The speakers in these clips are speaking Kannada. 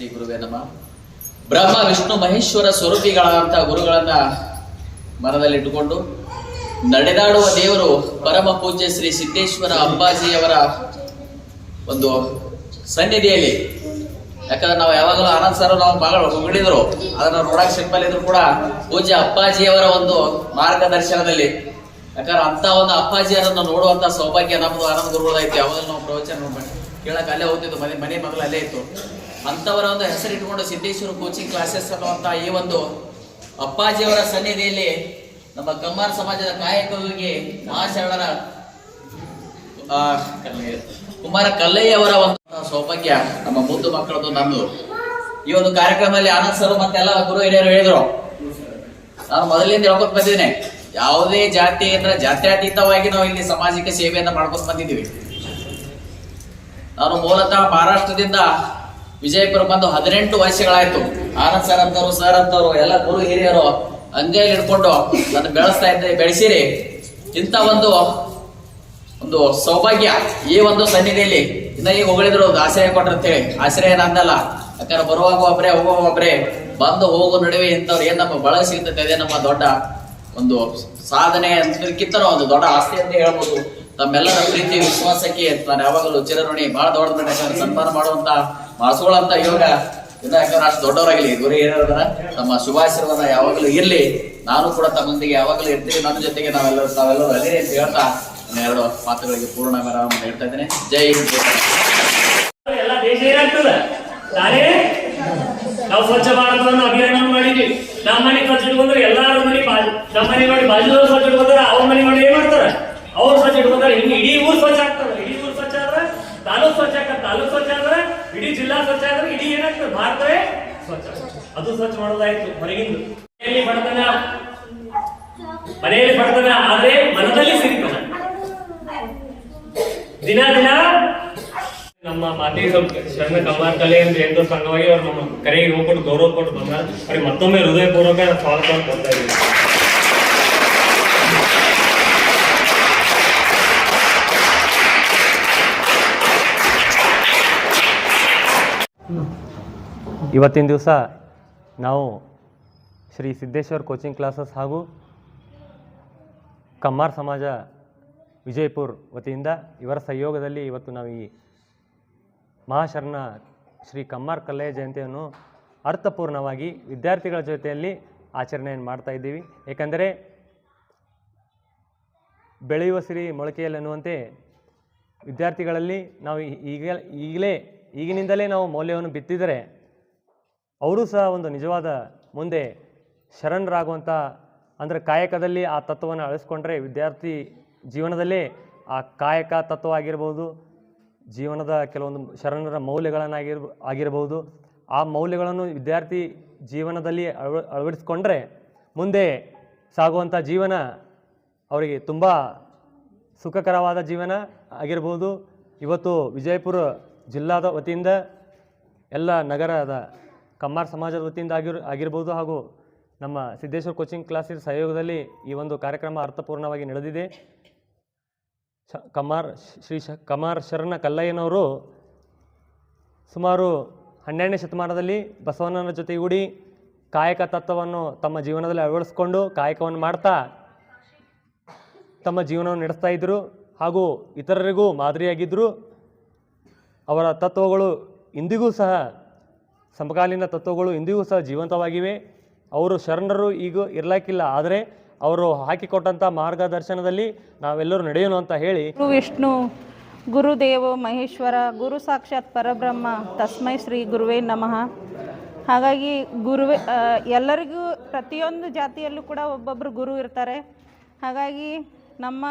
ಶ್ರೀ ಗುರುವೇ ನಮಃ. ಬ್ರಹ್ಮ ವಿಷ್ಣು ಮಹೇಶ್ವರ ಸ್ವರೂಪಿಗಳಂತ ಗುರುಗಳನ್ನ ಮನದಲ್ಲಿಟ್ಟುಕೊಂಡು ನಡೆದಾಡುವ ದೇವರು ಪರಮ ಪೂಜ್ಯ ಶ್ರೀ ಸಿದ್ದೇಶ್ವರ ಅಂಬಾಜಿಯವರ ಒಂದು ಸನ್ನಿಧಿಯಲ್ಲಿ, ಯಾಕಂದ್ರೆ ನಾವು ಯಾವಾಗಲೂ ಆನಂದ್ ಸರ್ ನಾವು ಬಹಳ ಹೊಗಳಿದ್ರು, ಅದನ್ನ ನೋಡಕ್ ಸಿಂಪಲ್ ಇದ್ರು ಕೂಡ ಪೂಜ್ಯ ಅಪ್ಪಾಜಿಯವರ ಒಂದು ಮಾರ್ಗದರ್ಶನದಲ್ಲಿ, ಯಾಕಂದ್ರೆ ಅಂತ ಒಂದು ಅಪ್ಪಾಜಿಯರನ್ನು ನೋಡುವಂತ ಸೌಭಾಗ್ಯ ನಮ್ದು ಆನಂದ ಗುರುಗಳಾಯ್ತು. ಯಾವಾಗಲೂ ನಾವು ಪ್ರವಚನ ಕೇಳಕ್ ಅಲ್ಲೇ ಹೋಗ್ತಿದ್ದು, ಮನೆ ಮಗಳು ಅಲ್ಲೇ ಇತ್ತು. ಅಂತವರ ಒಂದು ಹೆಸರಿಟ್ಟುಕೊಂಡು ಸಿದ್ದೇಶ್ವರ ಕೋಚಿಂಗ್ ಕ್ಲಾಸಸ್ ಅನ್ನುವಂತ ಈ ಒಂದು ಅಪ್ಪಾಜಿಯವರ ಸನ್ನಿಧಿಯಲ್ಲಿ ನಮ್ಮ ಕಮ್ಮಾರ್ ಸಮಾಜದ ಕಾಯಕವಿಗೆ ಮಹಾಶರಣರ ಕುಮಾರ ಕಲ್ಲಯ್ಯವರ ಒಂದು ಸೌಭಾಗ್ಯ ನಮ್ಮ ಮುದ್ದು ಮಕ್ಕಳದು ನಮ್ದು. ಈ ಒಂದು ಕಾರ್ಯಕ್ರಮದಲ್ಲಿ ಆನಂದ್ ಸರ್ ಮತ್ತೆಲ್ಲ ಗುರು ಹಿರಿಯರು ಹೇಳಿದ್ರು. ನಾನು ಮೊದಲಿಂದ ಹೇಳ್ಕೊತ ಬಂದಿದ್ದೇನೆ, ಯಾವುದೇ ಜಾತಿ ಅಂದ್ರೆ ಜಾತ್ಯತೀತವಾಗಿ ನಾವು ಇಲ್ಲಿ ಸಮಾಜಕ್ಕೆ ಸೇವೆಯನ್ನ ಮಾಡ್ಕೊಂಡು ಬಂದಿದ್ದೀವಿ. ನಾನು ಮೂಲತಃ ಮಹಾರಾಷ್ಟ್ರದಿಂದ ವಿಜಯಪುರ ಬಂದು 18 ವರ್ಷಗಳಾಯ್ತು. ಆನಂದ್ ಸರ್ ಅಂತವ್ರು ಎಲ್ಲ ಗುರು ಹಿರಿಯರು ಅಂಗೈಲಿ ಹಿಡ್ಕೊಂಡು ನನ್ನ ಬೆಳೆಸ್ತಾ ಇದ್ದೆ, ಬೆಳೆಸಿರಿ. ಇಂಥ ಒಂದು ಸೌಭಾಗ್ಯ ಈ ಒಂದು ಸನ್ನಿಧಿಯಲ್ಲಿ ಇನ್ನ ಈಗ ಹೊಗಳಿದ್ರು ಆಶ್ರಯ ಕೊಟ್ರಂತೇಳಿ. ಆಶ್ರಯ ನಂದಲ್ಲ, ಯಾಕಂದ್ರೆ ಬರುವಾಗ ಒಬ್ರೆ ಹೋಗುವಾಗ ಒಬ್ರೆ, ಬಂದು ಹೋಗೋ ನಡುವೆ ಇಂಥವ್ರು ಏನ್ ನಮ್ಮ ಬಳಗ ಸಿಗ್ತದೆ, ಅದೇ ನಮ್ಮ ದೊಡ್ಡ ಒಂದು ಸಾಧನೆ ಅಂತಕ್ಕಿಂತ ಒಂದು ದೊಡ್ಡ ಆಸ್ತಿ ಅಂತ ಹೇಳ್ಬೋದು. ತಮ್ಮೆಲ್ಲರ ಪ್ರೀತಿ ವಿಶ್ವಾಸಕ್ಕೆ ನಾನು ಯಾವಾಗಲೂ ಚಿರಋಣಿ. ಬಹಳ ದೊಡ್ಡ ಯಾಕಂದ್ರೆ ಸನ್ಮಾನ ಮಾಡುವಂತ ಮಾಡಿಸ್ಕೊಳ್ಳುವಂತ ಯೋಗ ಇನ್ನ, ಯಾಕಂದ್ರೆ ಅಷ್ಟು ದೊಡ್ಡವರಾಗಲಿ ಗುರು ಹಿರಿಯರ ನಮ್ಮ ಶುಭಾಶೀರ್ವಾದ ಯಾವಾಗಲೂ ಇರ್ಲಿ. ನಾನು ಕೂಡ ತಮ್ಮೊಂದಿಗೆ ಯಾವಾಗಲೂ ಇರ್ತೀನಿ, ನನ್ನ ಜೊತೆಗೆ ತಾವೆಲ್ಲರೂ ಅದೇ ಅಂತ ಹೇಳ್ತಾ ನನ್ನ 2 ಮಾತುಗಳಿಗೆ ಪೂರ್ಣ ವಿರಾಮ ಹೇಳ್ತಾ ಇದ್ದೇನೆ. ಜೈ ಹಿಂದ್. ಎಲ್ಲ ದೇಶ ಏನಾಗ್ತದೆ, ನಾನೇ ನಾವು ಸ್ವಚ್ಛ ಭಾರತವನ್ನು ಅಭಿಯಾನ ಮಾಡಿದ್ವಿ. ನಮ್ಮ ಮನೆ ಸ್ವಚ್ಛ ಇಟ್ಕೊಂಡ್ರೆ ಎಲ್ಲಾರ ಮನೆ ನಮ್ಮ ಮನೆ ನೋಡಿ ಬಾಜುದವ್ರು ಸ್ವಚ್ಛ ಇಟ್ಕೊಂಡ್ರೆ ಅವ್ರ ಮನೆ ನೋಡಿ ಏನ್ ಮಾಡ್ತಾರೆ, ಅವ್ರು ಸ್ವಚ್ಛ ಇಟ್ಕೊಂಡ್ರೆ ಹಿಂಗೆ ಇಡೀ ಊರು ಸ್ವಚ್ಛ ಆಗ್ತದೆ. ಇಡೀ ಊರು ಸ್ವಚ್ಛ ಆದ್ರೆ ತಾಲೂಕ್ ಸ್ವಚ್ಛ ಆಗ್ತದೆ, ತಾಲೂಕ್ ಸ್ವಚ್ಛ ಆದ್ರೆ ಇಡೀ ಜಿಲ್ಲಾ ಸ್ವಚ್ಛ ಆದ್ರೆ ಇಡೀ ಏನಾಗ್ತದೆ, ಭಾರತವೇ ಸ್ವಚ್ಛ. ಅದು ಸ್ವಚ್ಛ ಮಾಡೋದಾಯ್ತು ಹೊರಗಿಂದು. ಮನೆಯಲ್ಲಿ ಬಡತನ ಆದ್ರೆ ಮನದಲ್ಲಿ ಸಿರಿತನ. ದಿನ ನಮ್ಮ ಮಾತೆ ಶರಣ ಕಮ್ಮಾರ್ ಕಲೆ ಅಂದ್ರೆ ಎಂದೋ ಸಂಘವಾಗಿ ಅವ್ರು ನಮ್ಮ ಕರೆಗೆ ಹೋಗ್ಕೊಟ್ಟು ಗೌರವ ಕೊಟ್ಟು ಬಂದ ಅವ್ರಿಗೆ ಮತ್ತೊಮ್ಮೆ ಹೃದಯಪೂರ್ವಕ ಸ್ವಾಗತ ಕೊಡ್ತಾ ಇದ್ದೀವಿ. ಇವತ್ತಿನ ದಿವಸ ನಾವು ಶ್ರೀ ಸಿದ್ದೇಶ್ವರ್ ಕೋಚಿಂಗ್ ಕ್ಲಾಸಸ್ ಹಾಗೂ ಕಮ್ಮಾರ್ ಸಮಾಜ ವಿಜಯಪುರ ವತಿಯಿಂದ ಇವರ ಸಹಯೋಗದಲ್ಲಿ ಇವತ್ತು ನಾವು ಈ ಮಹಾಶರಣ ಶ್ರೀ ಕಮ್ಮಾರ್ ಕಲ್ಲಯ್ಯ ಜಯಂತಿಯನ್ನು ಅರ್ಥಪೂರ್ಣವಾಗಿ ವಿದ್ಯಾರ್ಥಿಗಳ ಜೊತೆಯಲ್ಲಿ ಆಚರಣೆಯನ್ನು ಮಾಡ್ತಾ ಇದ್ದೀವಿ. ಏಕೆಂದರೆ ಬೆಳೆಯುವ ಸಿರಿ ಮೊಳಕೆಯಲ್ಲಿ ಅನ್ನುವಂತೆ ವಿದ್ಯಾರ್ಥಿಗಳಲ್ಲಿ ನಾವು ಈಗಿನಿಂದಲೇ ನಾವು ಮೌಲ್ಯವನ್ನು ಬಿತ್ತಿದರೆ ಅವರು ಸಹ ಒಂದು ನಿಜವಾದ ಮುಂದೆ ಶರಣರಾಗುವಂಥ, ಅಂದರೆ ಕಾಯಕದಲ್ಲಿ ಆ ತತ್ವವನ್ನು ಅಳಿಸ್ಕೊಂಡ್ರೆ ವಿದ್ಯಾರ್ಥಿ ಜೀವನದಲ್ಲೇ ಆ ಕಾಯಕ ತತ್ವ ಆಗಿರ್ಬೋದು, ಜೀವನದ ಕೆಲವೊಂದು ಶರಣರ ಆಗಿರಬಹುದು, ಆ ಮೌಲ್ಯಗಳನ್ನು ವಿದ್ಯಾರ್ಥಿ ಜೀವನದಲ್ಲಿ ಅಳವಡಿಸ್ಕೊಂಡ್ರೆ ಮುಂದೆ ಸಾಗುವಂಥ ಜೀವನ ಅವರಿಗೆ ತುಂಬ ಸುಖಕರವಾದ ಜೀವನ ಆಗಿರ್ಬೋದು. ಇವತ್ತು ವಿಜಯಪುರ ಜಿಲ್ಲಾದ ವತಿಯಿಂದ ಎಲ್ಲ ನಗರದ ಕಮ್ಮಾರ್ ಸಮಾಜದ ವತಿಯಿಂದ ಆಗಿರ್ಬೋದು ಹಾಗೂ ನಮ್ಮ ಸಿದ್ದೇಶ್ವರ ಕೋಚಿಂಗ್ ಕ್ಲಾಸಿನ ಸಹಯೋಗದಲ್ಲಿ ಈ ಒಂದು ಕಾರ್ಯಕ್ರಮ ಅರ್ಥಪೂರ್ಣವಾಗಿ ನಡೆದಿದೆ. ಕಮ್ಮಾರ್ ಶರಣ ಕಲ್ಲಯ್ಯನವರು ಸುಮಾರು 12ನೇ ಶತಮಾನದಲ್ಲಿ ಬಸವಣ್ಣನ ಜೊತೆಗೂಡಿ ಕಾಯಕ ತತ್ವವನ್ನು ತಮ್ಮ ಜೀವನದಲ್ಲಿ ಅಳವಡಿಸ್ಕೊಂಡು ಕಾಯಕವನ್ನು ಮಾಡ್ತಾ ತಮ್ಮ ಜೀವನವನ್ನು ನಡೆಸ್ತಾ ಇದ್ದರು ಹಾಗೂ ಇತರರಿಗೂ ಮಾದರಿಯಾಗಿದ್ದರು. ಅವರ ತತ್ವಗಳು ಇಂದಿಗೂ ಸಹ ಸಮಕಾಲೀನ ತತ್ವಗಳು ಇಂದಿಗೂ ಸಹ ಜೀವಂತವಾಗಿವೆ. ಅವರು ಶರಣರು ಈಗ ಇರಲಿಕ್ಕಿಲ್ಲ, ಆದರೆ ಅವರು ಹಾಕಿಕೊಟ್ಟಂಥ ಮಾರ್ಗದರ್ಶನದಲ್ಲಿ ನಾವೆಲ್ಲರೂ ನಡೆಯೋಣ ಅಂತ ಹೇಳಿ, ವಿಷ್ಣು ಗುರುದೇವೋ ಮಹೇಶ್ವರ ಗುರು ಸಾಕ್ಷಾತ್ ಪರಬ್ರಹ್ಮ ತಸ್ಮೈ ಶ್ರೀ ಗುರುವೇ ನಮಃ. ಹಾಗಾಗಿ ಎಲ್ಲರಿಗೂ ಪ್ರತಿಯೊಂದು ಜಾತಿಯಲ್ಲೂ ಕೂಡ ಒಬ್ಬೊಬ್ಬರು ಗುರು ಇರ್ತಾರೆ. ಹಾಗಾಗಿ ನಮ್ಮ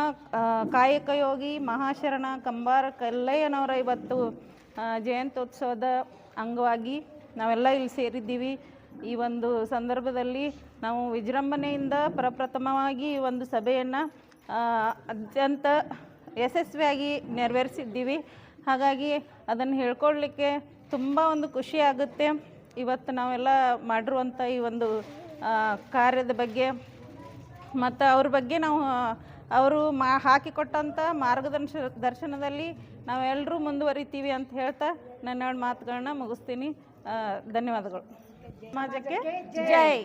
ಕಾಯಕ ಯೋಗಿ ಮಹಾಶರಣ ಕಮ್ಮಾರ್ ಕಲ್ಲಯ್ಯನವರ ಇವತ್ತು ಜಯಂತ್ಯೋತ್ಸವದ ಅಂಗವಾಗಿ ನಾವೆಲ್ಲ ಇಲ್ಲಿ ಸೇರಿದ್ದೀವಿ. ಈ ಒಂದು ಸಂದರ್ಭದಲ್ಲಿ ನಾವು ವಿಜೃಂಭಣೆಯಿಂದ ಪ್ರಪ್ರಥಮವಾಗಿ ಈ ಒಂದು ಸಭೆಯನ್ನು ಅತ್ಯಂತ ಯಶಸ್ವಿಯಾಗಿ ನೆರವೇರಿಸಿದ್ದೀವಿ. ಹಾಗಾಗಿ ಅದನ್ನು ಹೇಳ್ಕೊಳ್ಲಿಕ್ಕೆ ತುಂಬ ಒಂದು ಖುಷಿ ಆಗುತ್ತೆ. ಇವತ್ತು ನಾವೆಲ್ಲ ಮಾಡಿರುವಂಥ ಈ ಒಂದು ಕಾರ್ಯದ ಬಗ್ಗೆ ಮತ್ತು ಅವ್ರ ಬಗ್ಗೆ ನಾವು ಅವರು ಹಾಕಿಕೊಟ್ಟಂಥ ಮಾರ್ಗದರ್ಶನದಲ್ಲಿ ನಾವೆಲ್ಲರೂ ಮುಂದುವರಿತೀವಿ ಅಂತ ಹೇಳ್ತಾ ನನ್ನ 2 ಮಾತುಗಳನ್ನ ಮುಗಿಸ್ತೀನಿ. ಧನ್ಯವಾದಗಳು. ಸಮಾಜಕ್ಕೆ ಜೈ.